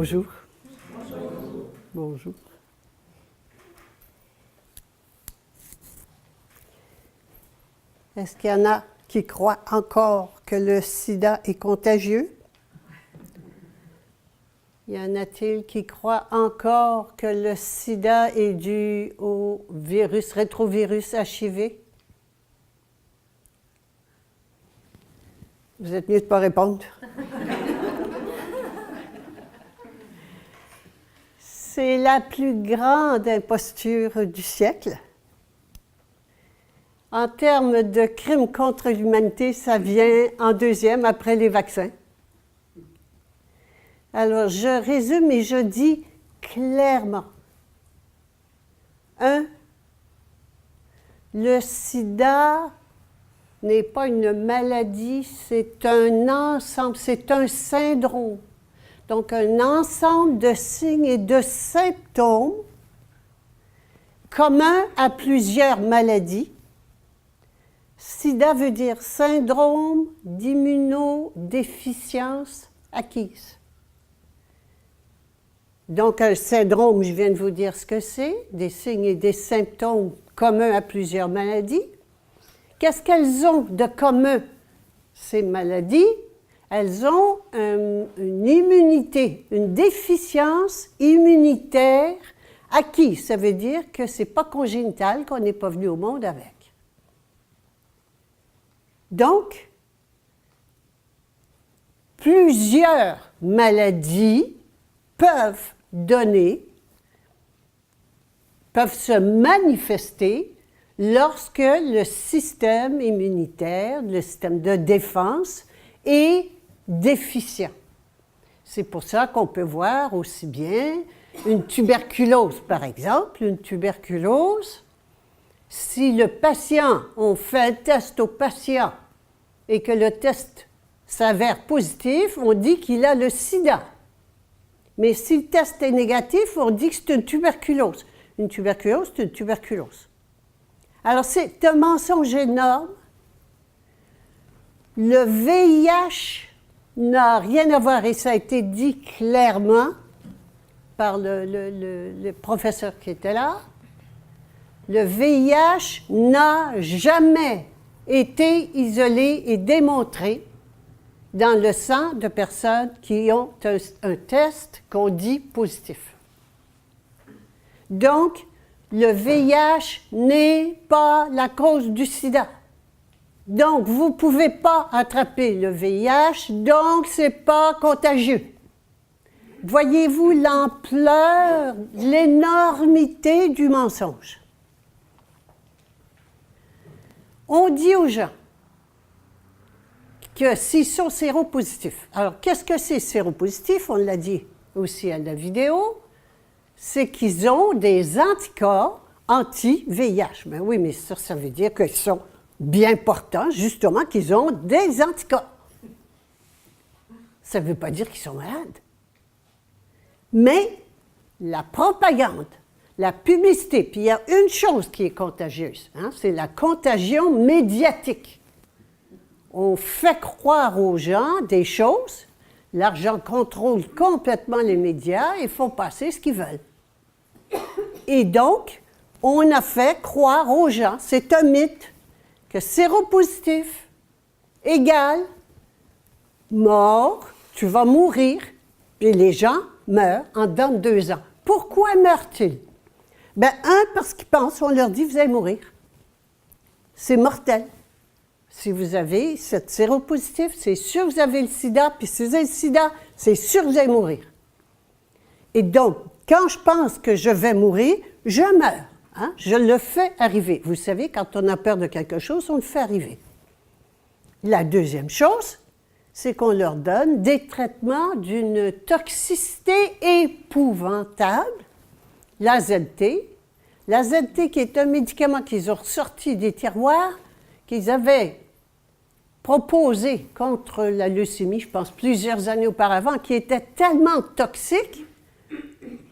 Bonjour. Bonjour. Est-ce qu'il y en a qui croient encore que le sida est contagieux? Y en a-t-il qui croient encore que le sida est dû au virus, rétrovirus HIV? Vous êtes mieux de ne pas répondre. C'est la plus grande imposture du siècle. En termes de crimes contre l'humanité, ça vient en deuxième après les vaccins. Alors, je résume et je dis clairement. 1. Le sida n'est pas une maladie, c'est un ensemble, c'est un syndrome. Donc, un ensemble de signes et de symptômes communs à plusieurs maladies. SIDA veut dire syndrome d'immunodéficience acquise. Donc, un syndrome, je viens de vous dire ce que c'est, des signes et des symptômes communs à plusieurs maladies. Qu'est-ce qu'elles ont de commun, ces maladies? Elles ont une immunité, une déficience immunitaire acquise. Ça veut dire que ce n'est pas congénital, qu'on n'est pas venu au monde avec. Donc, plusieurs maladies peuvent se manifester lorsque le système immunitaire, le système de défense est déficient. C'est pour ça qu'on peut voir aussi bien une tuberculose, par exemple. Une tuberculose, si le patient, on fait un test au patient et que le test s'avère positif, on dit qu'il a le sida. Mais si le test est négatif, on dit que c'est une tuberculose. Une tuberculose, c'est une tuberculose. Alors, c'est un mensonge énorme. Le VIH n'a rien à voir, et ça a été dit clairement par le professeur qui était là. Le VIH n'a jamais été isolé et démontré dans le sang de personnes qui ont un test qu'on dit positif. Donc, le VIH n'est pas la cause du sida. Donc, vous ne pouvez pas attraper le VIH, donc ce n'est pas contagieux. Voyez-vous l'ampleur, l'énormité du mensonge? On dit aux gens que s'ils sont séropositifs. Alors, qu'est-ce que c'est séropositif? On l'a dit aussi à la vidéo. C'est qu'ils ont des anticorps anti-VIH. Mais oui, mais ça veut dire qu'ils sont bien portants, justement, qu'ils ont des anticorps. Ça ne veut pas dire qu'ils sont malades. Mais la propagande, la publicité, puis il y a une chose qui est contagieuse, hein, c'est la contagion médiatique. On fait croire aux gens des choses, l'argent contrôle complètement les médias et font passer ce qu'ils veulent. Et donc, on a fait croire aux gens, c'est un mythe, que séropositif égale mort, tu vas mourir, et les gens meurent en dedans de 2 ans. Pourquoi meurent-ils? Ben, parce qu'ils pensent, on leur dit, vous allez mourir. C'est mortel. Si vous avez cette séropositif, c'est sûr que vous avez le sida, puis si vous avez le sida, c'est sûr que vous allez mourir. Et donc, quand je pense que je vais mourir, je meurs. Hein? Je le fais arriver. Vous savez, quand on a peur de quelque chose, on le fait arriver. La deuxième chose, c'est qu'on leur donne des traitements d'une toxicité épouvantable, l'AZT. L'AZT qui est un médicament qu'ils ont ressorti des tiroirs, qu'ils avaient proposé contre la leucémie, je pense plusieurs années auparavant, qui était tellement toxique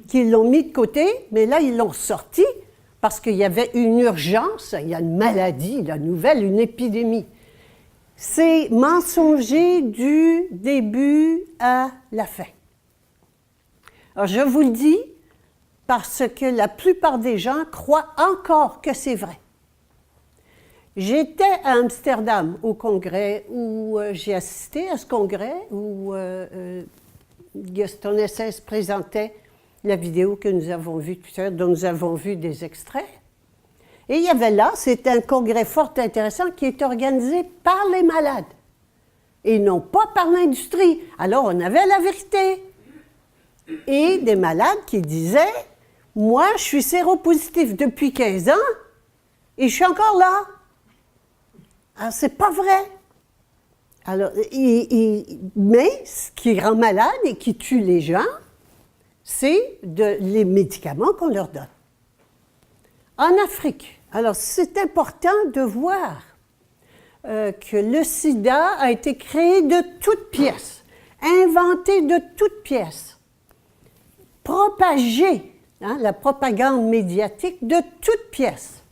qu'ils l'ont mis de côté, mais là, ils l'ont sorti parce qu'il y avait une urgence, il y a une maladie, la nouvelle, une épidémie. C'est mensonger du début à la fin. Alors, je vous le dis parce que la plupart des gens croient encore que c'est vrai. J'étais à Amsterdam au congrès où j'ai assisté à ce congrès où Gaston Naessens présentait la vidéo que nous avons vue tout à l'heure, dont nous avons vu des extraits. Et il y avait là, c'était un congrès fort intéressant qui est organisé par les malades et non pas par l'industrie. Alors on avait la vérité. Et des malades qui disaient « Moi, je suis séropositif depuis 15 ans et je suis encore là. » Alors, c'est pas vrai. Alors, mais ce qui rend malade et qui tue les gens, c'est les médicaments qu'on leur donne. En Afrique, alors c'est important de voir que le sida a été créé de toutes pièces, inventé de toutes pièces, propagé, la propagande médiatique de toutes pièces,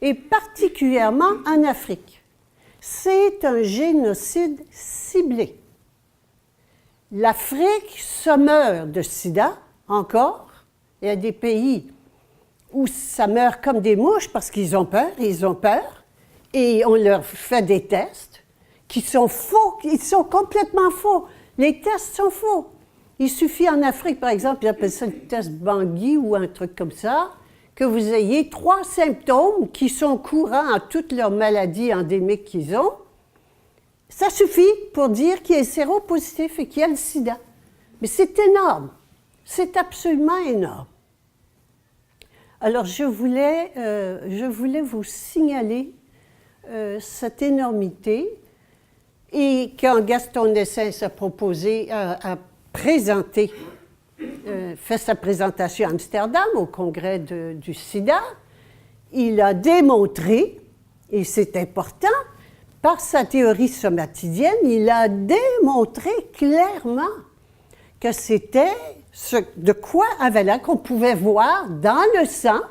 et particulièrement en Afrique. C'est un génocide ciblé. L'Afrique se meurt de sida, encore. Il y a des pays où ça meurt comme des mouches parce qu'ils ont peur, et on leur fait des tests qui sont faux, ils sont complètement faux. Les tests sont faux. Il suffit en Afrique, par exemple, ils appellent ça le test Bangui ou un truc comme ça, que vous ayez 3 symptômes qui sont courants à toutes leurs maladies endémiques qu'ils ont. Ça suffit pour dire qu'il est séropositif et qu'il y a le sida. Mais c'est énorme. C'est absolument énorme. Alors, je voulais vous signaler cette énormité. Et quand Gaston Naessens a proposé, a présenté, fait sa présentation à Amsterdam au congrès du sida, il a démontré, et c'est important, par sa théorie somatidienne, il a démontré clairement que c'était de quoi avait l'air qu'on pouvait voir dans le sang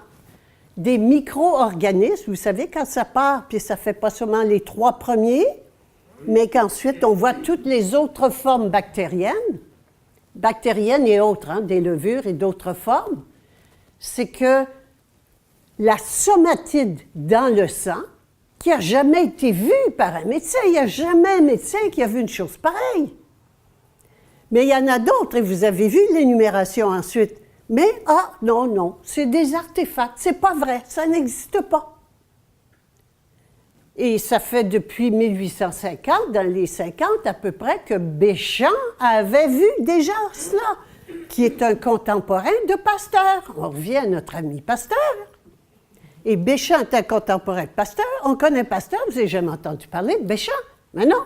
des micro-organismes. Vous savez, quand ça part, puis ça ne fait pas seulement les 3 premiers, mais qu'ensuite on voit toutes les autres formes bactériennes et autres, des levures et d'autres formes, c'est que la somatide dans le sang, qui n'a jamais été vue par un médecin, il n'y a jamais un médecin qui a vu une chose pareille. Mais il y en a d'autres, et vous avez vu l'énumération ensuite. Mais, non, c'est des artefacts, c'est pas vrai, ça n'existe pas. Et ça fait depuis 1850, dans les 50 à peu près, que Béchamp avait vu déjà cela, qui est un contemporain de Pasteur. On revient à notre ami Pasteur. Et Béchamp est un contemporain de Pasteur. On connaît Pasteur, vous n'avez jamais entendu parler de Béchamp. Mais non,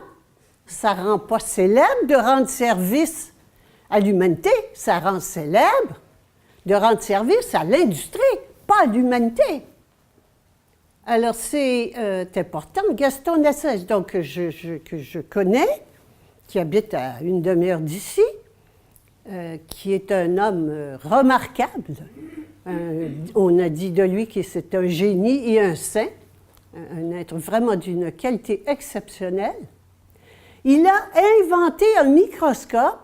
ça ne rend pas célèbre de rendre service à l'humanité, ça rend célèbre de rendre service à l'industrie, pas à l'humanité. Alors, c'est important. Gaston Naessens, donc, que je connais, qui habite à une demi-heure d'ici, qui est un homme remarquable. On a dit de lui que c'est un génie et un saint, un être vraiment d'une qualité exceptionnelle. Il a inventé un microscope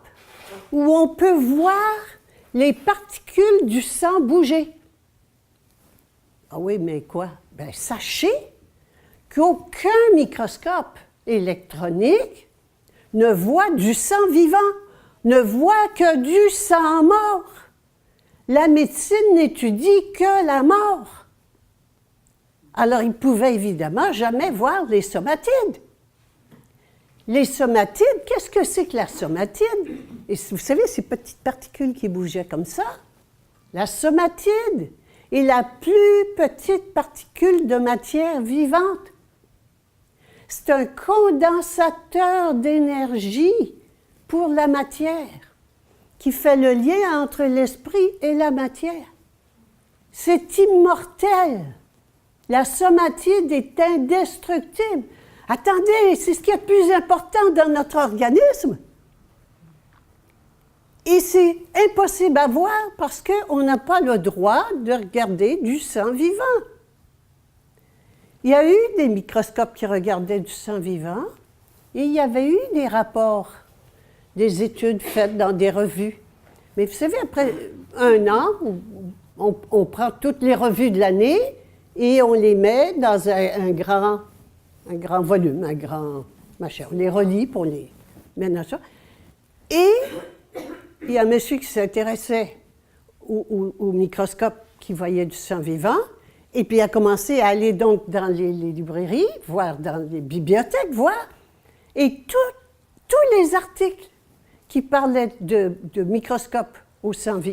où on peut voir les particules du sang bouger. Ah oui, mais quoi? Bien, sachez qu'aucun microscope électronique ne voit du sang vivant, ne voit que du sang mort. La médecine n'étudie que la mort. Alors, il ne pouvait évidemment jamais voir les somatides. Les somatides, qu'est-ce que c'est que la somatide? Et vous savez, ces petites particules qui bougeaient comme ça, la somatide est la plus petite particule de matière vivante. C'est un condensateur d'énergie pour la matière qui fait le lien entre l'esprit et la matière. C'est immortel. La somatide est indestructible. Attendez, c'est ce qui est le plus important dans notre organisme. Et c'est impossible à voir parce qu'on n'a pas le droit de regarder du sang vivant. Il y a eu des microscopes qui regardaient du sang vivant et il y avait eu des rapports, des études faites dans des revues Mais vous savez, après un an, on prend toutes les revues de l'année et on les met dans un grand volume, un grand machin. On les relit pour les mettre dans ça. Et il y a un monsieur qui s'intéressait au microscope qui voyait du sang vivant, et puis il a commencé à aller donc dans les librairies, voir dans les bibliothèques, voir, et tous les articles qui parlaient de microscope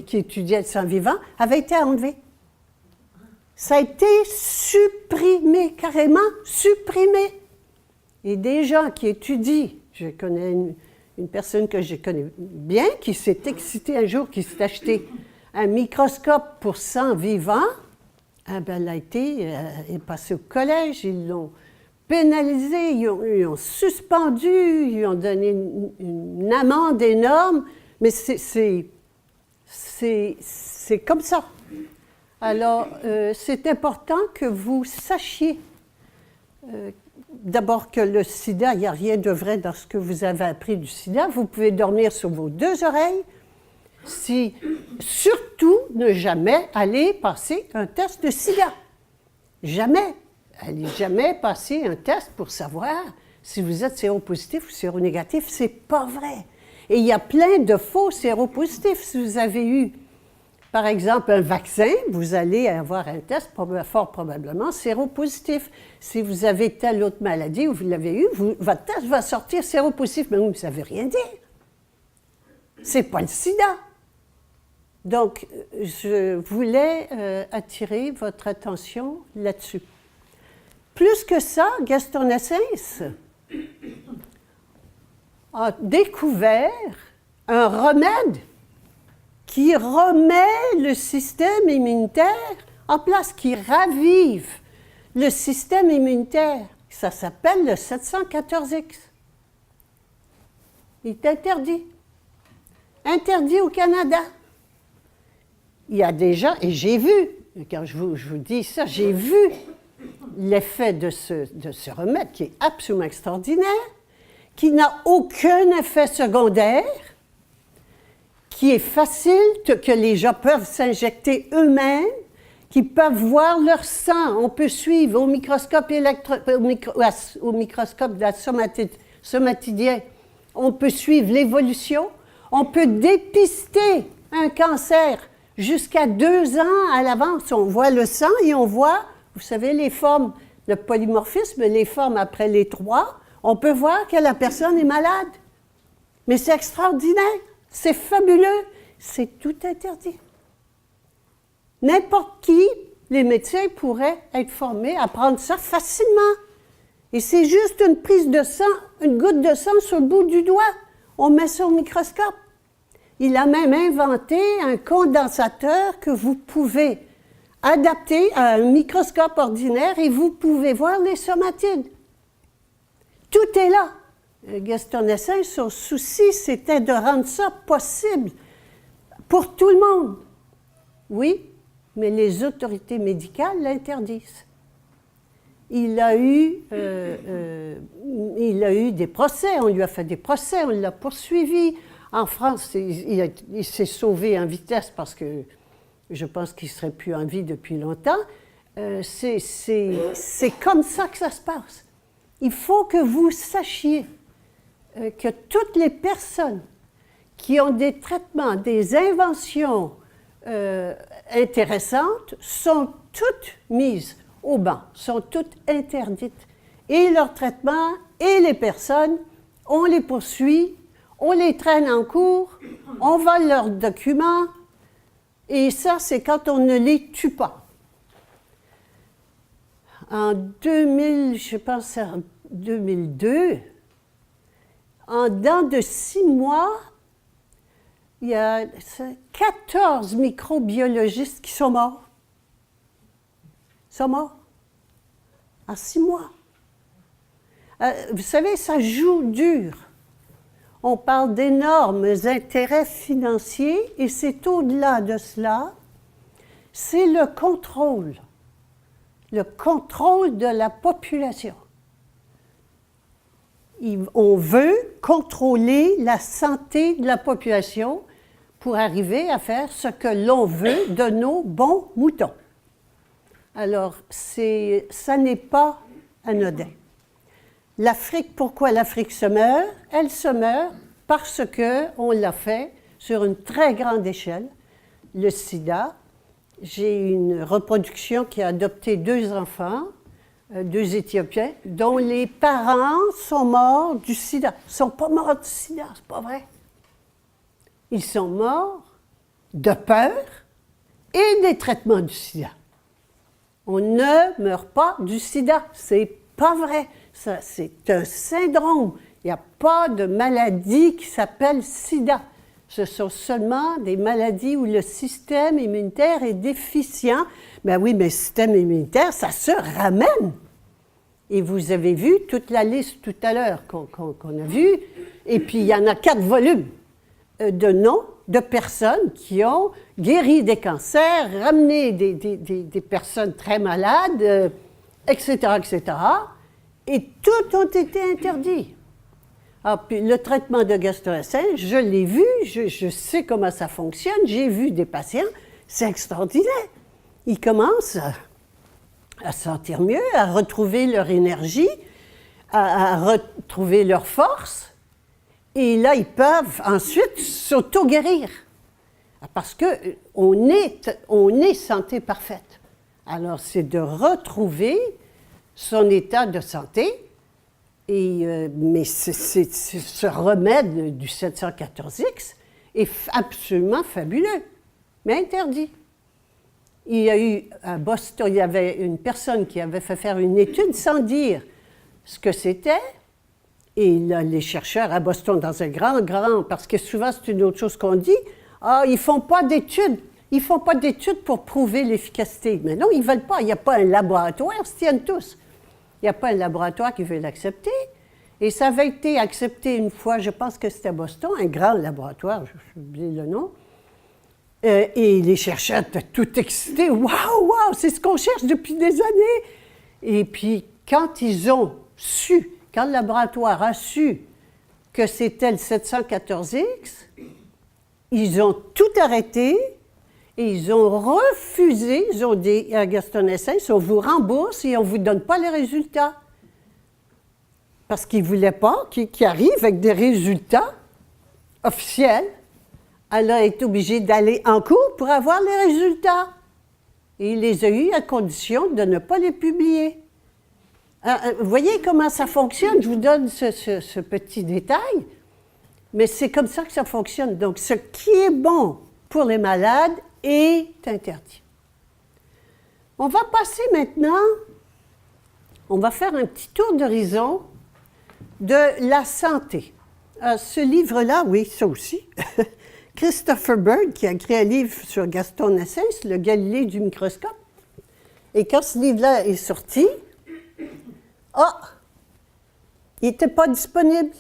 qui étudiaient le sang vivant avaient été enlevés. Ça a été supprimé, carrément supprimé. Et des gens qui étudient, je connais une personne que je connais bien, qui s'est excitée un jour, qui s'est acheté un microscope pour sang vivant, elle est passée au collège, ils l'ont pénalisé, ils ont suspendu, ils ont donné une amende énorme, mais c'est comme ça. Alors, c'est important que vous sachiez d'abord que le sida, il n'y a rien de vrai dans ce que vous avez appris du sida. Vous pouvez dormir sur vos deux oreilles. Surtout, ne jamais aller passer un test de sida. Jamais. Allez jamais passer un test pour savoir si vous êtes séropositif ou séronégatif. C'est pas vrai. Et il y a plein de faux séropositifs. Si vous avez eu, par exemple, un vaccin, vous allez avoir un test fort probablement séropositif. Si vous avez telle autre maladie ou vous l'avez eu, votre test va sortir séropositif, mais vous ne savez rien dire. C'est pas le sida. Donc, je voulais attirer votre attention là-dessus. Plus que ça, Gaston Nassens a découvert un remède qui remet le système immunitaire en place, qui ravive le système immunitaire. Ça s'appelle le 714X. Il est interdit. Interdit au Canada. Il y a des gens, et j'ai vu, quand je vous dis ça, j'ai vu l'effet de ce remède qui est absolument extraordinaire, qui n'a aucun effet secondaire, qui est facile, que les gens peuvent s'injecter eux-mêmes, qui peuvent voir leur sang. On peut suivre au microscope au microscope de la somatidien, on peut suivre l'évolution, on peut dépister un cancer jusqu'à 2 ans à l'avance. On voit le sang et on voit, vous savez, les formes, le polymorphisme, les formes après les 3, on peut voir que la personne est malade. Mais c'est extraordinaire, c'est fabuleux, c'est tout interdit. N'importe qui, les médecins pourraient être formés à prendre ça facilement. Et c'est juste une prise de sang, une goutte de sang sur le bout du doigt. On met ça au microscope. Il a même inventé un condensateur que vous pouvez adapter à un microscope ordinaire et vous pouvez voir les somatides. Tout est là. Gaston Nassens, son souci, c'était de rendre ça possible pour tout le monde. Oui, mais les autorités médicales l'interdisent. Il a eu des procès, on lui a fait des procès, on l'a poursuivi. En France, il s'est sauvé en vitesse parce que je pense qu'il ne serait plus en vie depuis longtemps. C'est comme ça que ça se passe. Il faut que vous sachiez que toutes les personnes qui ont des traitements, des inventions intéressantes sont toutes mises au banc, sont toutes interdites. Et leurs traitements et les personnes, on les poursuit, on les traîne en cours, on vole leurs documents, et ça, c'est quand on ne les tue pas. En 2002, en dedans de 6 mois, il y a 14 microbiologistes qui sont morts. Ils sont morts. En 6 mois. Vous savez, ça joue dur. On parle d'énormes intérêts financiers et c'est au-delà de cela, c'est le contrôle de la population. On veut contrôler la santé de la population pour arriver à faire ce que l'on veut de nos bons moutons. Alors, ça n'est pas anodin. L'Afrique, pourquoi l'Afrique se meurt? Elle se meurt parce qu'on l'a fait sur une très grande échelle. Le sida, j'ai une reproduction qui a adopté 2 enfants, 2 Éthiopiens, dont les parents sont morts du sida. Ils ne sont pas morts du sida, c'est pas vrai. Ils sont morts de peur et des traitements du sida. On ne meurt pas du sida, c'est pas vrai. Ça, c'est un syndrome. Il n'y a pas de maladie qui s'appelle sida. Ce sont seulement des maladies où le système immunitaire est déficient. Ben oui, mais le système immunitaire, ça se ramène. Et vous avez vu toute la liste tout à l'heure qu'on a vue. Et puis, il y en a 4 volumes de noms de personnes qui ont guéri des cancers, ramené des personnes très malades, etc., etc. Et tout ont été interdits. Alors, puis le traitement de Gaston-Essens, je l'ai vu, je sais comment ça fonctionne, j'ai vu des patients, c'est extraordinaire. Ils commencent à se sentir mieux, à retrouver leur énergie, à retrouver leur force, et là, ils peuvent ensuite s'auto-guérir. Parce qu'on est santé parfaite. Alors, c'est de retrouver son état de santé. Mais ce remède du 714X est absolument fabuleux, mais interdit. Il y a eu à Boston, il y avait une personne qui avait fait faire une étude sans dire ce que c'était. Et là, les chercheurs à Boston, dans un grand, parce que souvent c'est une autre chose qu'on dit, ils ne font pas d'études. Ils ne font pas d'études pour prouver l'efficacité. Mais non, ils ne veulent pas. Il n'y a pas un laboratoire, ils se tiennent tous. Il n'y a pas un laboratoire qui veut l'accepter. Et ça avait été accepté une fois, je pense que c'était à Boston, un grand laboratoire, j'ai oublié le nom. Et les chercheurs étaient tout excités. Waouh, c'est ce qu'on cherche depuis des années. Et puis, quand ils ont su, quand le laboratoire a su que c'était le 714X, ils ont tout arrêté et ils ont refusé, ils ont dit à Gaston-Essens, on vous rembourse et on ne vous donne pas les résultats. Parce qu'ils ne voulaient pas qu'ils arrivent avec des résultats officiels. Elle a été obligée d'aller en cours pour avoir les résultats. Et il les a eus à condition de ne pas les publier. Vous voyez comment ça fonctionne? Je vous donne ce petit détail, mais c'est comme ça que ça fonctionne. Donc, ce qui est bon pour les malades est interdit. On va passer maintenant, on va faire un petit tour d'horizon de la santé. Ce livre-là, oui, ça aussi. Christopher Bird, qui a écrit un livre sur Gaston-Essens, le Galilée du microscope. Et quand ce livre-là est sorti, il n'était pas disponible.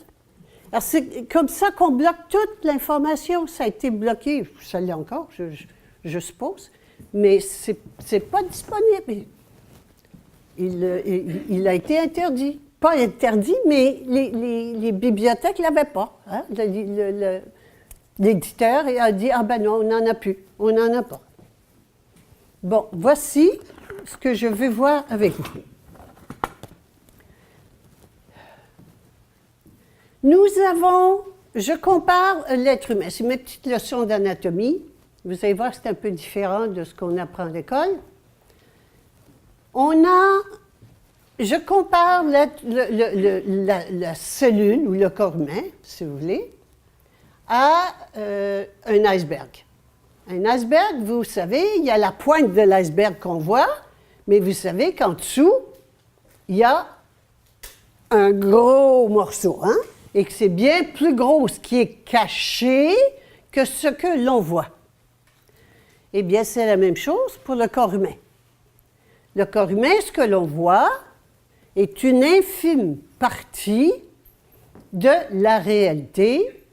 Alors, c'est comme ça qu'on bloque toute l'information. Ça a été bloqué, ça l'est encore, je suppose, mais ce n'est pas disponible. Il a été interdit. Pas interdit, mais les bibliothèques ne l'avaient pas. Hein? L'éditeur a dit, ah ben non, on n'en a plus, on n'en a pas. Bon, voici ce que je vais voir avec vous. Nous avons, je compare l'être humain, c'est mes petites leçons d'anatomie. Vous allez voir, c'est un peu différent de ce qu'on apprend à l'école. Je compare la cellule ou le corps humain, si vous voulez, à un iceberg. Un iceberg, vous savez, il y a la pointe de l'iceberg qu'on voit, mais vous savez qu'en dessous, il y a un gros morceau, hein? Et que c'est bien plus gros ce qui est caché que ce que l'on voit. Eh bien, c'est la même chose pour le corps humain. Le corps humain, ce que l'on voit, est une infime partie de la réalité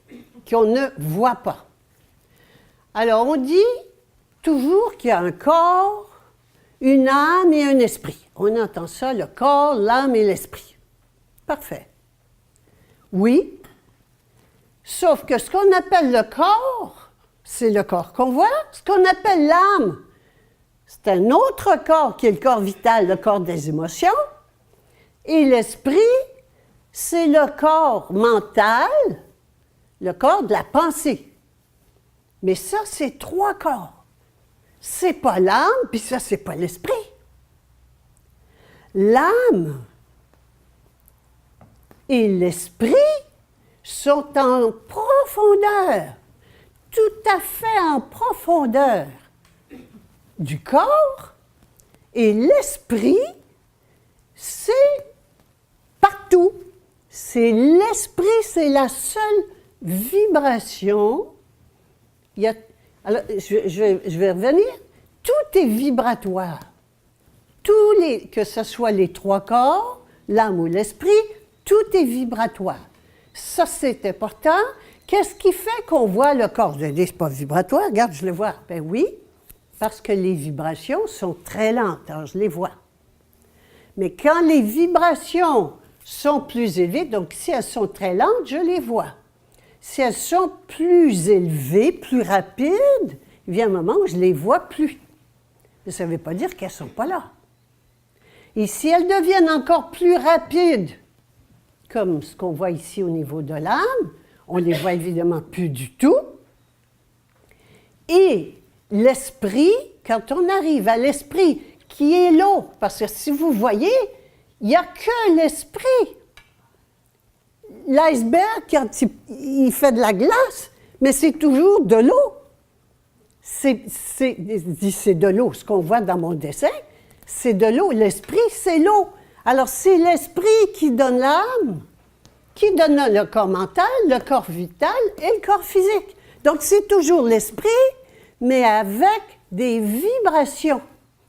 qu'on ne voit pas. Alors, on dit toujours qu'il y a un corps, une âme et un esprit. On entend ça, le corps, l'âme et l'esprit. Parfait. Oui, sauf que ce qu'on appelle le corps, c'est le corps qu'on voit. Ce qu'on appelle l'âme, c'est un autre corps qui est le corps vital, le corps des émotions. Et l'esprit, c'est le corps mental, le corps de la pensée. Mais ça, c'est 3 corps. C'est pas l'âme, puis ça, c'est pas l'esprit. L'âme et l'esprit sont en profondeur, tout à fait en profondeur du corps, et l'esprit, c'est partout. C'est l'esprit, c'est la seule vibration. Alors, je vais revenir. Tout est vibratoire. Que ce soit les 3 corps, l'âme ou l'esprit, tout est vibratoire. Ça, c'est important. Qu'est-ce qui fait qu'on voit le corps? Je dis, c'est pas vibratoire. Regarde, je le vois. Ben oui, parce que les vibrations sont très lentes. Alors, je les vois. Mais quand les vibrations sont plus élevées, donc si elles sont très lentes, je les vois. Si elles sont plus élevées, plus rapides, il vient un moment où je ne les vois plus. Mais ça ne veut pas dire qu'elles ne sont pas là. Et si elles deviennent encore plus rapides, comme ce qu'on voit ici au niveau de l'âme, on ne les voit évidemment plus du tout. Et l'esprit, quand on arrive à l'esprit qui est l'eau, parce que si vous voyez, il n'y a que l'esprit. L'iceberg, quand il fait de la glace, mais c'est toujours de l'eau. C'est de l'eau. Ce qu'on voit dans mon dessin, c'est de l'eau. L'esprit, c'est l'eau. Alors, c'est l'esprit qui donne l'âme, qui donne le corps mental, le corps vital et le corps physique. Donc, c'est toujours l'esprit, mais avec des vibrations,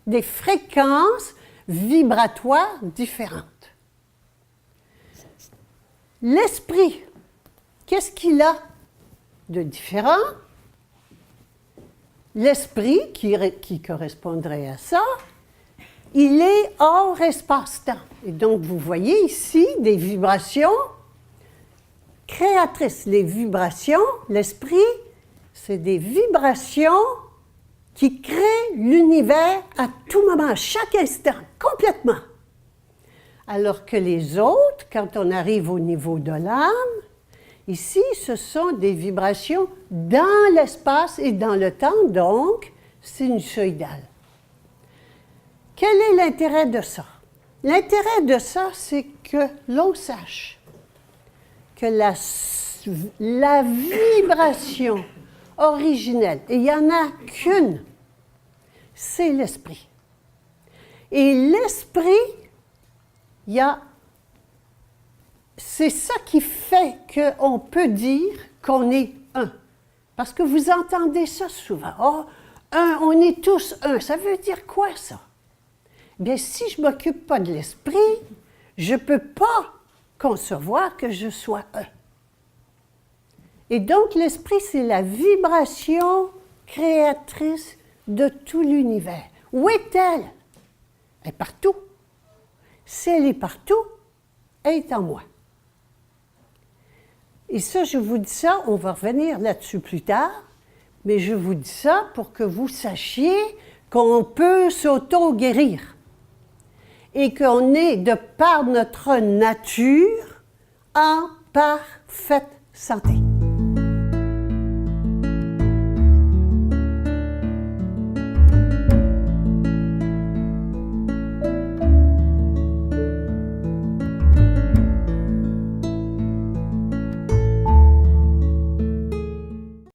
des fréquences vibratoires différentes. L'esprit, qu'est-ce qu'il a de différent? L'esprit, qui correspondrait à ça, il est hors espace-temps. Et donc, vous voyez ici des vibrations créatrices. Les vibrations, l'esprit, c'est des vibrations qui créent l'univers à tout moment, à chaque instant, complètement. Alors que les autres, quand on arrive au niveau de l'âme, ici, ce sont des vibrations dans l'espace et dans le temps, donc sinusoïdales. Quel est l'intérêt de ça? L'intérêt de ça, c'est que l'on sache que la vibration originelle, et il n'y en a qu'une, c'est l'esprit. Et l'esprit, c'est ça qui fait qu'on peut dire qu'on est un. Parce que vous entendez ça souvent. Oh, un, on est tous un. Ça veut dire quoi, ça? Bien, si je ne m'occupe pas de l'esprit, je ne peux pas concevoir que je sois un. Et donc, l'esprit, c'est la vibration créatrice de tout l'univers. Où est-elle? Elle est partout. Si elle est partout, elle est en moi. Et ça, je vous dis ça, on va revenir là-dessus plus tard, mais je vous dis ça pour que vous sachiez qu'on peut s'auto-guérir et qu'on est, de par notre nature, en parfaite santé.